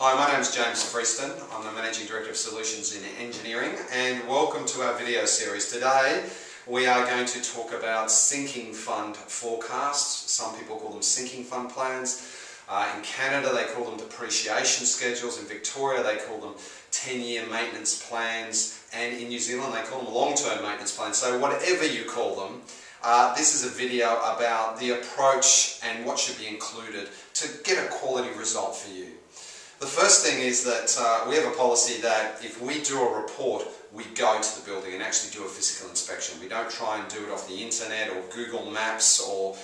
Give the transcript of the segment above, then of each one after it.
Hi, my name is James Freeston. I'm the Managing Director of Solutions in Engineering, and welcome to our video series. Today we are going to talk about sinking fund forecasts. Some people call them sinking fund plans. In Canada they call them depreciation schedules. In Victoria they call them 10-year maintenance plans, and in New Zealand they call them long-term maintenance plans. So whatever you call them, this is a video about the approach and what should be included to get a quality result for you. The first thing is that we have a policy that if we do a report, we go to the building and actually do a physical inspection. We don't try and do it off the internet or Google Maps or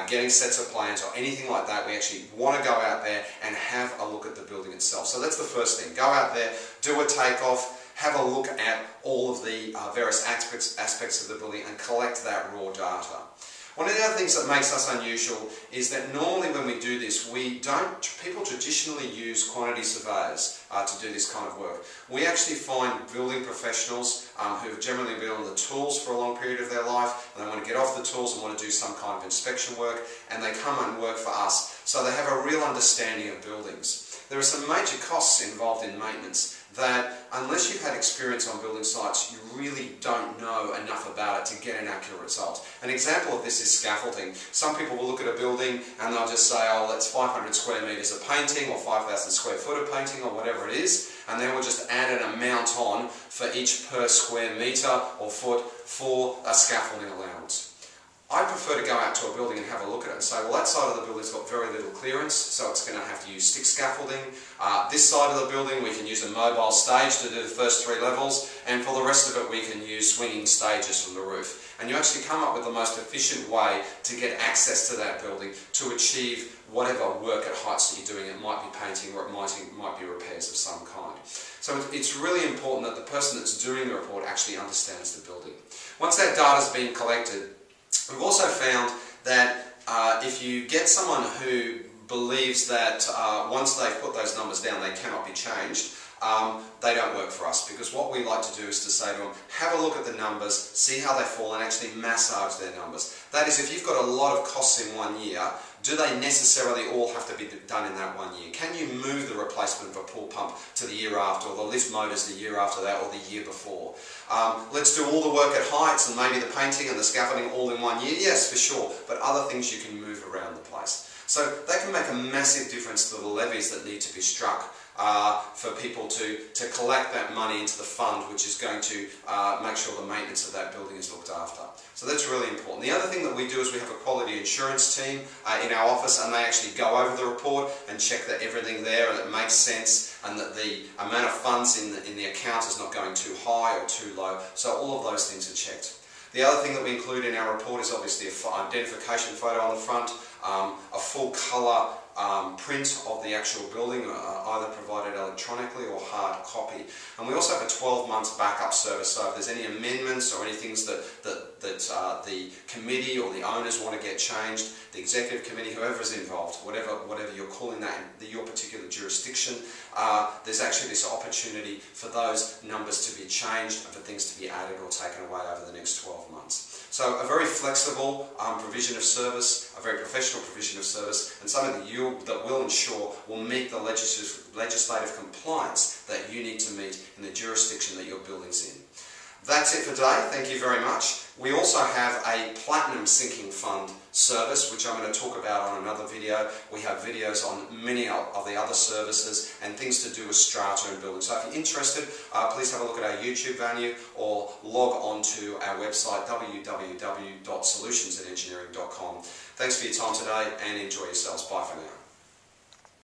getting sets of plans or anything like that. We actually want to go out there and have a look at the building itself. So that's the first thing. Go out there, do a takeoff, have a look at all of the various aspects of the building and collect that raw data. One of the other things that makes us unusual is that normally when we do this, people traditionally use quantity surveyors to do this kind of work. We actually find building professionals who have generally been on the tools for a long period of their life, and they want to get off the tools and want to do some kind of inspection work, and they come and work for us, so they have a real understanding of buildings. There are some major costs involved in maintenance that, unless you've had experience on building sites, you really don't know enough about it to get an accurate result. An example of this is scaffolding. Some people will look at a building and they'll just say, oh, that's 500 square metres of painting or 5,000 square foot of painting or whatever it is, and then we'll just add an amount on for each per square metre or foot for a scaffolding allowance. I prefer to go out to a building and have a look at it and say, well, that side of the building's got very little clearance, so it's going to have to use stick scaffolding. This side of the building we can use a mobile stage to do the first 3 levels, and for the rest of it we can use swinging stages from the roof. And you actually come up with the most efficient way to get access to that building to achieve whatever work at heights that you're doing. It might be painting or it might be repairs of some kind. So it's really important that the person that's doing the report actually understands the building. Once that data's been collected, we've also found that if you get someone who believes that once they've put those numbers down they cannot be changed, they don't work for us, because what we like to do is to say to them, have a look at the numbers, see how they fall, and actually massage their numbers. That is, if you've got a lot of costs in 1 year, do they necessarily all have to be done in that 1 year? Can you move the replacement of a pool pump to the year after, or the lift motors the year after that, or the year before? Let's do all the work at heights and maybe the painting and the scaffolding all in 1 year. Yes, for sure, but other things you can move around the place. So that can make a massive difference to the levies that need to be struck for people to collect that money into the fund, which is going to make sure the maintenance of that building is looked after. So that's really important. The other thing that we do is we have a quality insurance team in our office, and they actually go over the report and check that everything there and it makes sense, and that the amount of funds in the account is not going too high or too low. So all of those things are checked. The other thing that we include in our report is obviously an identification photo on the front, a full colour print of the actual building, either provided electronically or hard copy. And we also have a 12-month backup service, so if there's any amendments or any things that the committee or the owners want to get changed, the executive committee, whoever is involved, whatever you're calling that in your particular jurisdiction, there's actually this opportunity for those numbers to be changed and for things to be added or taken away over the next 12 months. So a very flexible provision of service, a very professional provision of service, and something that will ensure will meet the legislative compliance that you need to meet in the jurisdiction that your building's in. That's it for today. Thank you very much. We also have a platinum sinking fund service, which I'm going to talk about on another video. We have videos on many of the other services and things to do with strata and building. So if you're interested, please have a look at our YouTube venue or log on to our website www.solutionsinengineering.com. Thanks for your time today and enjoy yourselves. Bye for now.